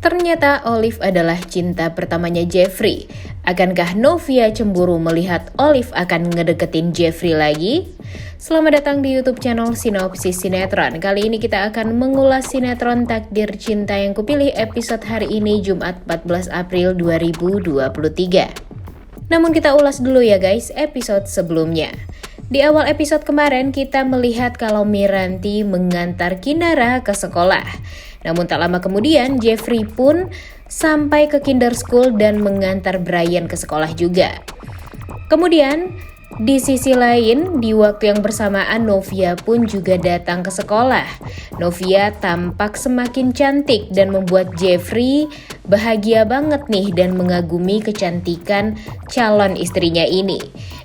Ternyata Olive adalah cinta pertamanya Jeffrey. Akankah Novia cemburu melihat Olive akan ngedeketin Jeffrey lagi? Selamat datang di YouTube channel Sinopsis Sinetron. Kali ini kita akan mengulas sinetron Takdir Cinta yang kupilih episode hari ini Jumat 14 April 2023. Namun kita ulas dulu ya guys episode sebelumnya. Di awal episode kemarin kita melihat kalau Miranti mengantar Kinara ke sekolah. Namun tak lama kemudian Jeffrey pun sampai ke kinder school dan mengantar Brian ke sekolah juga. Kemudian di sisi lain, di waktu yang bersamaan Novia pun juga datang ke sekolah. Novia tampak semakin cantik dan membuat Jeffrey bahagia banget nih dan mengagumi kecantikan calon istrinya ini.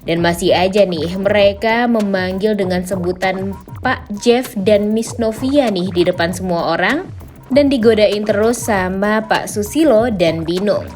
Dan masih aja nih mereka memanggil dengan sebutan Pak Jeff dan Miss Novia nih di depan semua orang. Dan digodain terus sama Pak Susilo dan Binung.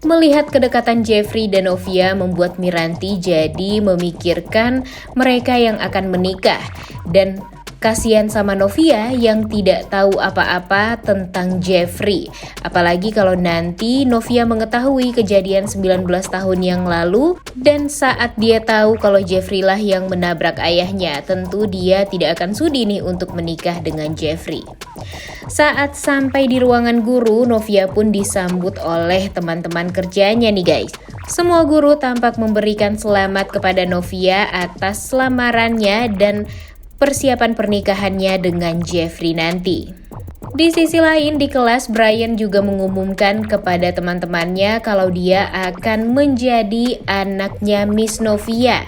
Melihat kedekatan Jeffrey dan Novia membuat Miranti jadi memikirkan mereka yang akan menikah. Dan kasihan sama Novia yang tidak tahu apa-apa tentang Jeffrey. Apalagi kalau nanti Novia mengetahui kejadian 19 tahun yang lalu. Dan saat dia tahu kalau Jeffrey lah yang menabrak ayahnya, tentu dia tidak akan sudi nih untuk menikah dengan Jeffrey. Saat sampai di ruangan guru, Novia pun disambut oleh teman-teman kerjanya nih guys. Semua guru tampak memberikan selamat kepada Novia atas lamarannya dan persiapan pernikahannya dengan Jeffrey nanti. Di sisi lain di kelas, Brian juga mengumumkan kepada teman-temannya kalau dia akan menjadi anaknya Miss Novia.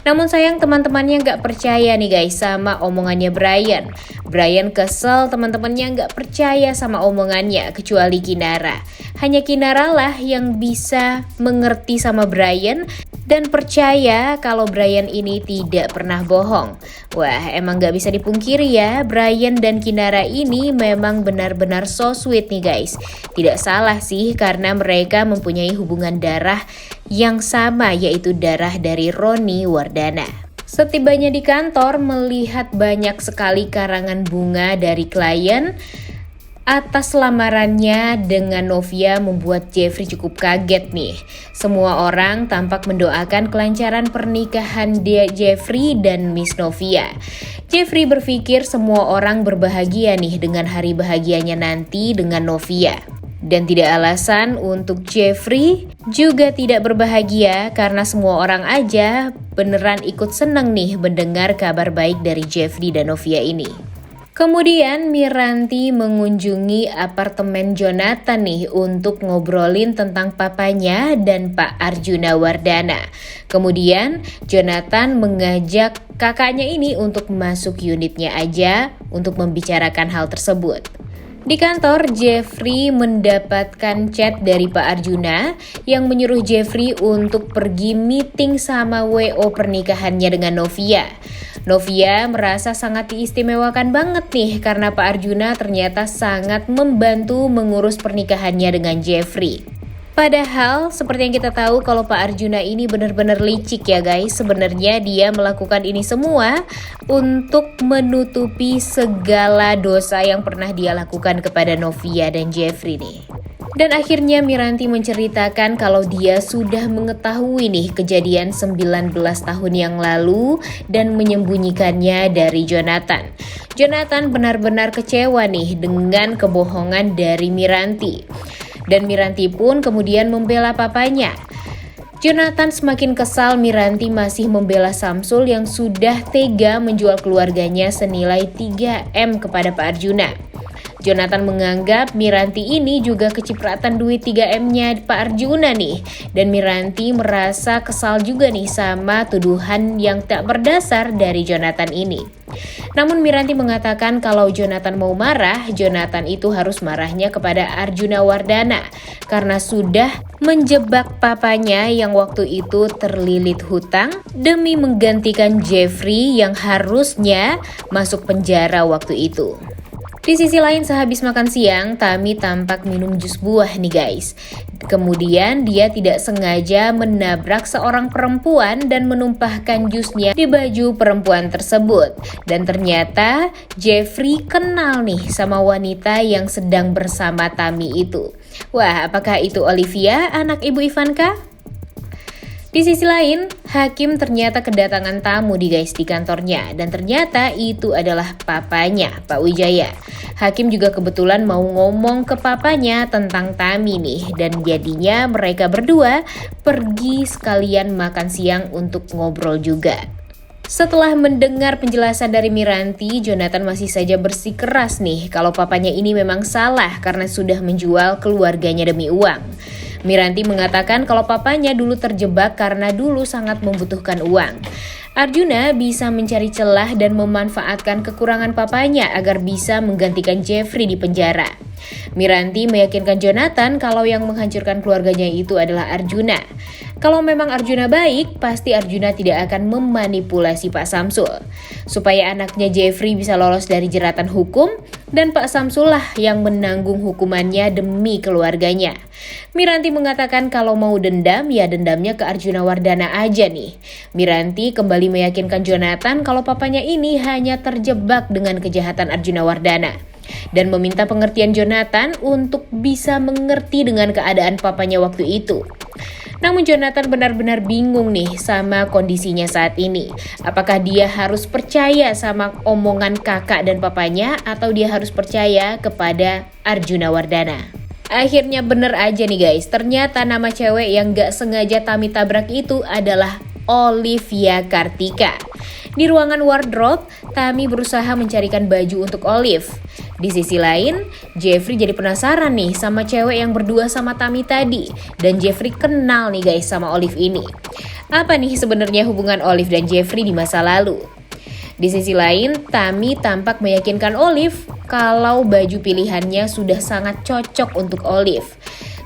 Namun sayang teman-temannya gak percaya nih guys sama omongannya Brian. Brian kesel teman-temannya gak percaya sama omongannya kecuali Kinara. Hanya Kinara lah yang bisa mengerti sama Brian dan percaya kalau Brian ini tidak pernah bohong. Wah emang gak bisa dipungkiri ya, Brian dan Kinara ini memang benar-benar so sweet nih guys. Tidak salah sih karena mereka mempunyai hubungan darah yang sama yaitu darah dari Roni Wardana. Setibanya di kantor melihat banyak sekali karangan bunga dari klien atas lamarannya dengan Novia membuat Jeffrey cukup kaget nih. Semua orang tampak mendoakan kelancaran pernikahan Jeffrey dan Miss Novia. Jeffrey berpikir semua orang berbahagia nih dengan hari bahagianya nanti dengan Novia. Dan tidak alasan untuk Jeffrey juga tidak berbahagia karena semua orang aja beneran ikut seneng nih mendengar kabar baik dari Jeffrey dan Novia ini. Kemudian Miranti mengunjungi apartemen Jonathan nih untuk ngobrolin tentang papanya dan Pak Arjuna Wardana. Kemudian Jonathan mengajak kakaknya ini untuk masuk unitnya aja untuk membicarakan hal tersebut. Di kantor, Jeffrey mendapatkan chat dari Pak Arjuna yang menyuruh Jeffrey untuk pergi meeting sama WO pernikahannya dengan Novia. Novia merasa sangat diistimewakan banget nih karena Pak Arjuna ternyata sangat membantu mengurus pernikahannya dengan Jeffrey. Padahal seperti yang kita tahu kalau Pak Arjuna ini benar-benar licik ya guys. Sebenarnya dia melakukan ini semua untuk menutupi segala dosa yang pernah dia lakukan kepada Novia dan Jeffrey nih. Dan akhirnya Miranti menceritakan kalau dia sudah mengetahui nih kejadian 19 tahun yang lalu dan menyembunyikannya dari Jonathan. Jonathan benar-benar kecewa nih dengan kebohongan dari Miranti. Dan Miranti pun kemudian membela papanya. Jonathan semakin kesal Miranti masih membela Samsul yang sudah tega menjual keluarganya senilai 3M kepada Pak Arjuna. Jonathan menganggap Miranti ini juga kecipratan duit 3M-nya Pak Arjuna nih. Dan Miranti merasa kesal juga nih sama tuduhan yang tak berdasar dari Jonathan ini. Namun Miranti mengatakan kalau Jonathan mau marah, Jonathan itu harus marahnya kepada Arjuna Wardana karena sudah menjebak papanya yang waktu itu terlilit hutang demi menggantikan Jeffrey yang harusnya masuk penjara waktu itu. Di sisi lain, sehabis makan siang, Tami tampak minum jus buah nih guys. Kemudian dia tidak sengaja menabrak seorang perempuan dan menumpahkan jusnya di baju perempuan tersebut. Dan ternyata Jeffrey kenal nih sama wanita yang sedang bersama Tami itu. Wah, apakah itu Olivia, anak ibu Ivanka? Di sisi lain, Hakim ternyata kedatangan tamu di kantornya dan ternyata itu adalah papanya, Pak Wijaya. Hakim juga kebetulan mau ngomong ke papanya tentang Tami nih dan jadinya mereka berdua pergi sekalian makan siang untuk ngobrol juga. Setelah mendengar penjelasan dari Miranti, Jonathan masih saja bersikeras nih kalau papanya ini memang salah karena sudah menjual keluarganya demi uang. Miranti mengatakan kalau papanya dulu terjebak karena dulu sangat membutuhkan uang. Arjuna bisa mencari celah dan memanfaatkan kekurangan papanya agar bisa menggantikan Jeffrey di penjara. Miranti meyakinkan Jonathan kalau yang menghancurkan keluarganya itu adalah Arjuna. Kalau memang Arjuna baik, pasti Arjuna tidak akan memanipulasi Pak Samsul. Supaya anaknya Jeffrey bisa lolos dari jeratan hukum, dan Pak Samsul lah yang menanggung hukumannya demi keluarganya. Miranti mengatakan kalau mau dendam, ya dendamnya ke Arjuna Wardana aja nih. Miranti kembali meyakinkan Jonathan kalau papanya ini hanya terjebak dengan kejahatan Arjuna Wardana. Dan meminta pengertian Jonathan untuk bisa mengerti dengan keadaan papanya waktu itu. Namun Jonathan benar-benar bingung nih sama kondisinya saat ini. Apakah dia harus percaya sama omongan kakak dan papanya atau dia harus percaya kepada Arjuna Wardana? Akhirnya bener aja nih guys, ternyata nama cewek yang gak sengaja Tami tabrak itu adalah Olivia Kartika. Di ruangan wardrobe, Tami berusaha mencarikan baju untuk Olive. Di sisi lain, Jeffrey jadi penasaran nih sama cewek yang berdua sama Tami tadi. Dan Jeffrey kenal nih guys sama Olive ini. Apa nih sebenarnya hubungan Olive dan Jeffrey di masa lalu? Di sisi lain, Tami tampak meyakinkan Olive kalau baju pilihannya sudah sangat cocok untuk Olive.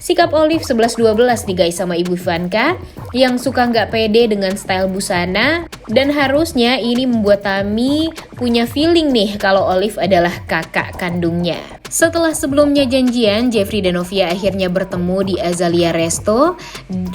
Sikap Olive 11-12 nih guys sama Ibu Ivanka yang suka nggak pede dengan style busana dan harusnya ini membuat Tami punya feeling nih kalau Olive adalah kakak kandungnya. Setelah sebelumnya janjian, Jeffrey dan Novia akhirnya bertemu di Azalea Resto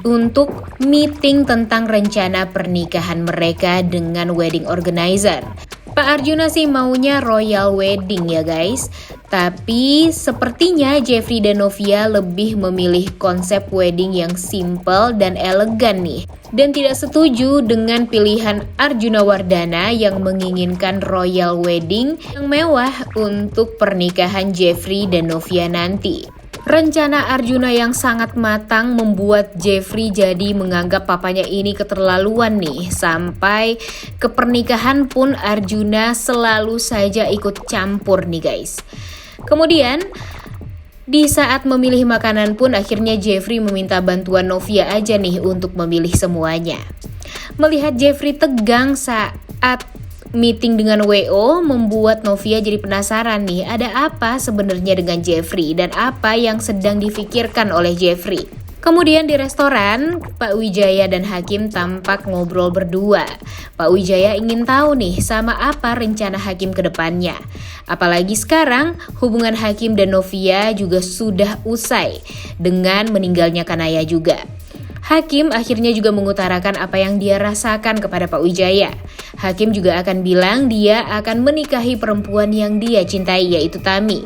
untuk meeting tentang rencana pernikahan mereka dengan wedding organizer. Pak Arjuna sih maunya royal wedding ya guys. Tapi sepertinya Jeffrey dan Novia lebih memilih konsep wedding yang simple dan elegan nih. Dan tidak setuju dengan pilihan Arjuna Wardana yang menginginkan royal wedding yang mewah untuk pernikahan Jeffrey dan Novia nanti. Rencana Arjuna yang sangat matang membuat Jeffrey jadi menganggap papanya ini keterlaluan nih. Sampai ke pernikahan pun Arjuna selalu saja ikut campur nih guys. Kemudian di saat memilih makanan pun akhirnya Jeffrey meminta bantuan Novia aja nih untuk memilih semuanya. Melihat Jeffrey tegang saat meeting dengan WO membuat Novia jadi penasaran nih, ada apa sebenarnya dengan Jeffrey dan apa yang sedang difikirkan oleh Jeffrey. Kemudian di restoran, Pak Wijaya dan Hakim tampak ngobrol berdua. Pak Wijaya ingin tahu nih sama apa rencana Hakim ke depannya. Apalagi sekarang hubungan Hakim dan Novia juga sudah usai dengan meninggalnya Kanaya juga. Hakim akhirnya juga mengutarakan apa yang dia rasakan kepada Pak Wijaya. Hakim juga akan bilang dia akan menikahi perempuan yang dia cintai yaitu Tami.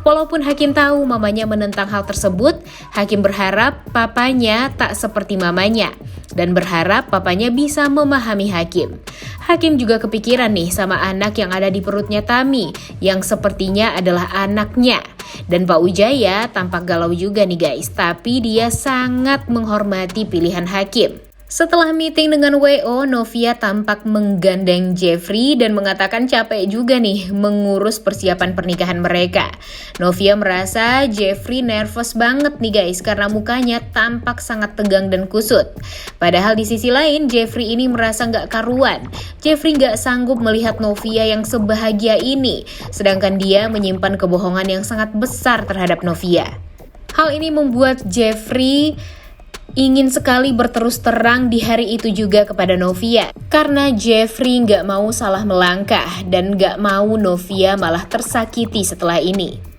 Walaupun Hakim tahu mamanya menentang hal tersebut, Hakim berharap papanya tak seperti mamanya dan berharap papanya bisa memahami Hakim. Hakim juga kepikiran nih sama anak yang ada di perutnya Tami yang sepertinya adalah anaknya. Dan Pak Wijaya tampak galau juga nih guys, tapi dia sangat menghormati pilihan Hakim. Setelah meeting dengan WO, Novia tampak menggandeng Jeffrey dan mengatakan capek juga nih mengurus persiapan pernikahan mereka. Novia merasa Jeffrey nervous banget nih guys karena mukanya tampak sangat tegang dan kusut. Padahal di sisi lain Jeffrey ini merasa nggak karuan. Jeffrey nggak sanggup melihat Novia yang sebahagia ini, sedangkan dia menyimpan kebohongan yang sangat besar terhadap Novia. Hal ini membuat Jeffrey ingin sekali berterus terang di hari itu juga kepada Novia. Karena Jeffrey nggak mau salah melangkah dan nggak mau Novia malah tersakiti setelah ini.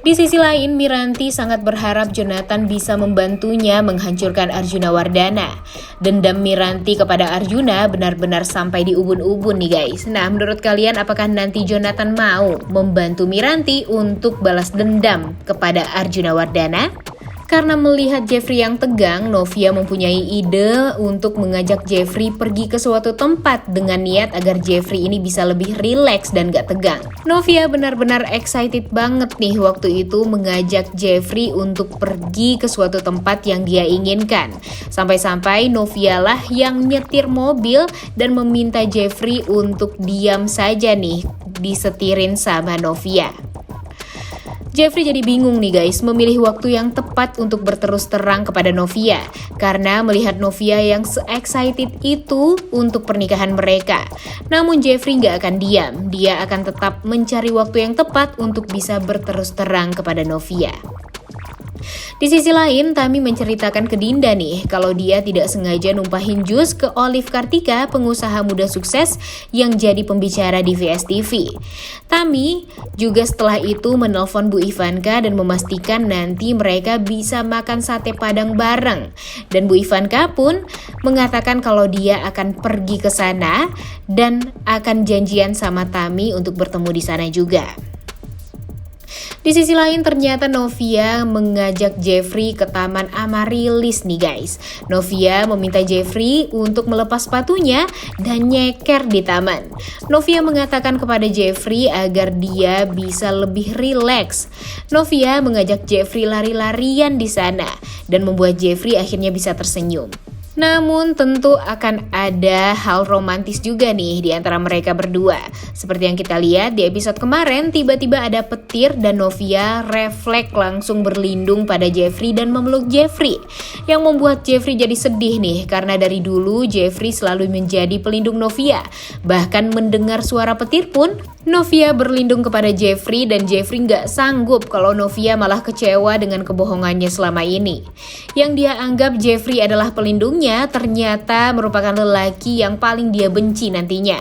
Di sisi lain, Miranti sangat berharap Jonathan bisa membantunya menghancurkan Arjuna Wardana. Dendam Miranti kepada Arjuna benar-benar sampai di ubun-ubun nih guys. Nah, menurut kalian apakah nanti Jonathan mau membantu Miranti untuk balas dendam kepada Arjuna Wardana? Karena melihat Jeffrey yang tegang, Novia mempunyai ide untuk mengajak Jeffrey pergi ke suatu tempat dengan niat agar Jeffrey ini bisa lebih rileks dan gak tegang. Novia benar-benar excited banget nih waktu itu mengajak Jeffrey untuk pergi ke suatu tempat yang dia inginkan. Sampai-sampai Novia lah yang nyetir mobil dan meminta Jeffrey untuk diam saja nih, disetirin sama Novia. Jeffrey jadi bingung nih guys, memilih waktu yang tepat untuk berterus terang kepada Novia. Karena melihat Novia yang se-excited itu untuk pernikahan mereka. Namun Jeffrey gak akan diam, dia akan tetap mencari waktu yang tepat untuk bisa berterus terang kepada Novia. Di sisi lain, Tami menceritakan ke Dinda nih kalau dia tidak sengaja numpahin jus ke Olive Kartika, pengusaha muda sukses yang jadi pembicara di VSTV. Tami juga setelah itu menelpon Bu Ivanka dan memastikan nanti mereka bisa makan sate Padang bareng. Dan Bu Ivanka pun mengatakan kalau dia akan pergi ke sana dan akan janjian sama Tami untuk bertemu di sana juga. Di sisi lain ternyata Novia mengajak Jeffrey ke Taman Amaryllis nih guys. Novia meminta Jeffrey untuk melepas sepatunya dan nyeker di taman. Novia mengatakan kepada Jeffrey agar dia bisa lebih rileks. Novia mengajak Jeffrey lari-larian di sana dan membuat Jeffrey akhirnya bisa tersenyum. Namun tentu akan ada hal romantis juga nih di antara mereka berdua. Seperti yang kita lihat di episode kemarin, tiba-tiba ada petir dan Novia refleks langsung berlindung pada Jeffrey dan memeluk Jeffrey. Yang membuat Jeffrey jadi sedih nih, karena dari dulu Jeffrey selalu menjadi pelindung Novia. Bahkan mendengar suara petir pun, Novia berlindung kepada Jeffrey dan Jeffrey nggak sanggup kalau Novia malah kecewa dengan kebohongannya selama ini. Yang dia anggap Jeffrey adalah pelindungnya ternyata merupakan lelaki yang paling dia benci nantinya.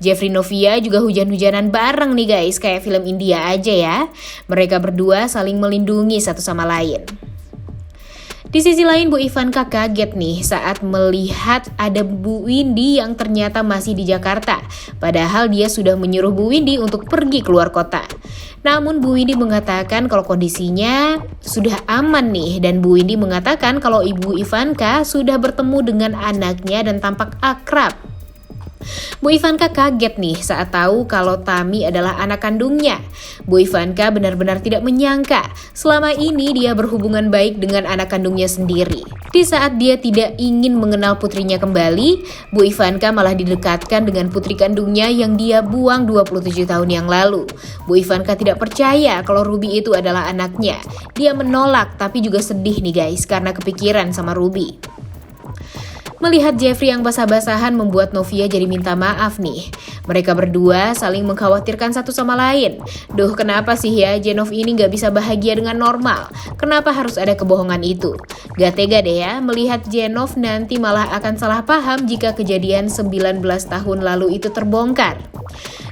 Jeffrey Novia juga hujan-hujanan bareng nih guys, kayak film India aja ya. Mereka berdua saling melindungi satu sama lain. Di sisi lain Bu Ivanka kaget nih saat melihat ada Bu Windy yang ternyata masih di Jakarta. Padahal dia sudah menyuruh Bu Windy untuk pergi keluar kota. Namun Bu Windy mengatakan kalau kondisinya sudah aman nih. Dan Bu Windy mengatakan kalau Ibu Ivanka sudah bertemu dengan anaknya dan tampak akrab. Bu Ivanka kaget nih saat tahu kalau Tami adalah anak kandungnya. Bu Ivanka benar-benar tidak menyangka selama ini dia berhubungan baik dengan anak kandungnya sendiri. Di saat dia tidak ingin mengenal putrinya kembali, Bu Ivanka malah didekatkan dengan putri kandungnya yang dia buang 27 tahun yang lalu. Bu Ivanka tidak percaya kalau Ruby itu adalah anaknya. Dia menolak tapi juga sedih nih guys karena kepikiran sama Ruby. Melihat Jeffrey yang basah-basahan membuat Novia jadi minta maaf nih. Mereka berdua saling mengkhawatirkan satu sama lain. Duh, kenapa sih ya Jenov ini gak bisa bahagia dengan normal? Kenapa harus ada kebohongan itu? Gak tega deh ya melihat Jenov nanti malah akan salah paham jika kejadian 19 tahun lalu itu terbongkar.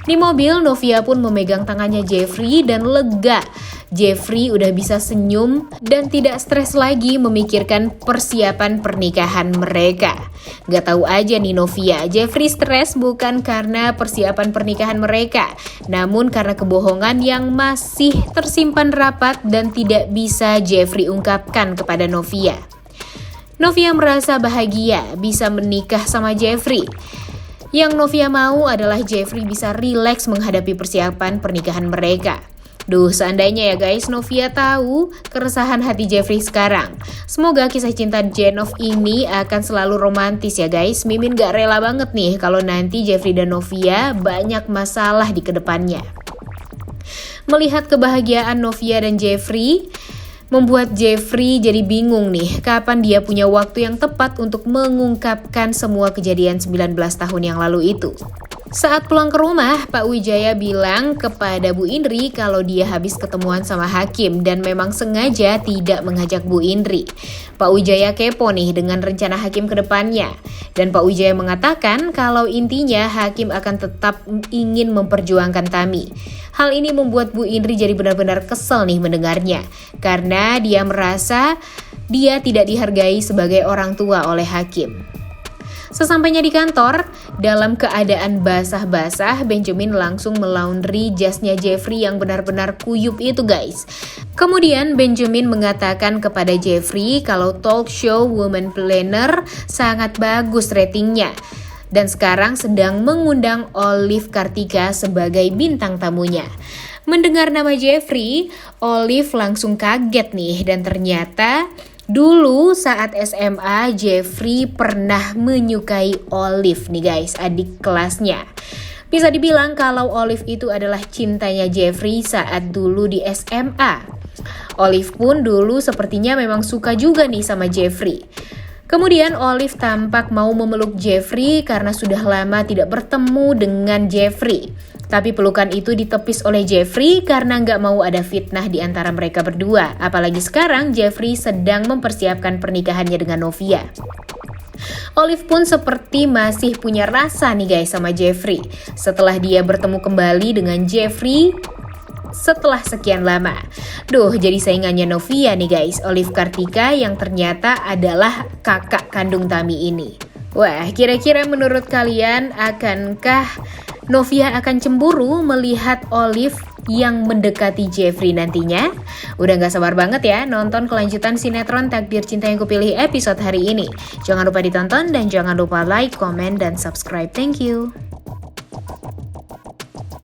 Di mobil, Novia pun memegang tangannya Jeffrey dan lega. Jeffrey udah bisa senyum dan tidak stres lagi memikirkan persiapan pernikahan mereka. Gak tahu aja nih Novia, Jeffrey stres bukan karena persiapan pernikahan mereka, namun karena kebohongan yang masih tersimpan rapat dan tidak bisa Jeffrey ungkapkan kepada Novia. Novia merasa bahagia bisa menikah sama Jeffrey. Yang Novia mau adalah Jeffrey bisa rileks menghadapi persiapan pernikahan mereka. Duh, seandainya ya guys, Novia tahu keresahan hati Jeffrey sekarang. Semoga kisah cinta Jenov ini akan selalu romantis ya guys. Mimin gak rela banget nih kalau nanti Jeffrey dan Novia banyak masalah di kedepannya. Melihat kebahagiaan Novia dan Jeffrey, membuat Jeffrey jadi bingung nih kapan dia punya waktu yang tepat untuk mengungkapkan semua kejadian 19 tahun yang lalu itu. Saat pulang ke rumah, Pak Wijaya bilang kepada Bu Indri kalau dia habis ketemuan sama Hakim dan memang sengaja tidak mengajak Bu Indri. Pak Wijaya kepo nih dengan rencana Hakim ke depannya. Dan Pak Wijaya mengatakan kalau intinya Hakim akan tetap ingin memperjuangkan Tami. Hal ini membuat Bu Indri jadi benar-benar kesel nih mendengarnya. Karena dia merasa dia tidak dihargai sebagai orang tua oleh Hakim. Sesampainya di kantor, dalam keadaan basah-basah, Benjamin langsung melaundry jasnya Jeffrey yang benar-benar kuyup itu guys. Kemudian Benjamin mengatakan kepada Jeffrey kalau talk show Woman Planner sangat bagus ratingnya. Dan sekarang sedang mengundang Olive Kartika sebagai bintang tamunya. Mendengar nama Jeffrey, Olive langsung kaget nih dan ternyata dulu saat SMA, Jeffrey pernah menyukai Olive nih guys, adik kelasnya. Bisa dibilang kalau Olive itu adalah cintanya Jeffrey saat dulu di SMA. Olive pun dulu sepertinya memang suka juga nih sama Jeffrey. Kemudian Olive tampak mau memeluk Jeffrey karena sudah lama tidak bertemu dengan Jeffrey. Tapi pelukan itu ditepis oleh Jeffrey karena nggak mau ada fitnah di antara mereka berdua. Apalagi sekarang Jeffrey sedang mempersiapkan pernikahannya dengan Novia. Olive pun seperti masih punya rasa nih guys sama Jeffrey. Setelah dia bertemu kembali dengan Jeffrey setelah sekian lama. Duh, jadi saingannya Novia nih guys, Olive Kartika yang ternyata adalah kakak kandung Tami ini. Wah, kira-kira menurut kalian akankah Novia akan cemburu melihat Olive yang mendekati Jeffrey nantinya? Udah gak sabar banget ya nonton kelanjutan sinetron Takdir Cinta Yang Kupilih episode hari ini. Jangan lupa ditonton dan jangan lupa like, komen, dan subscribe. Thank you.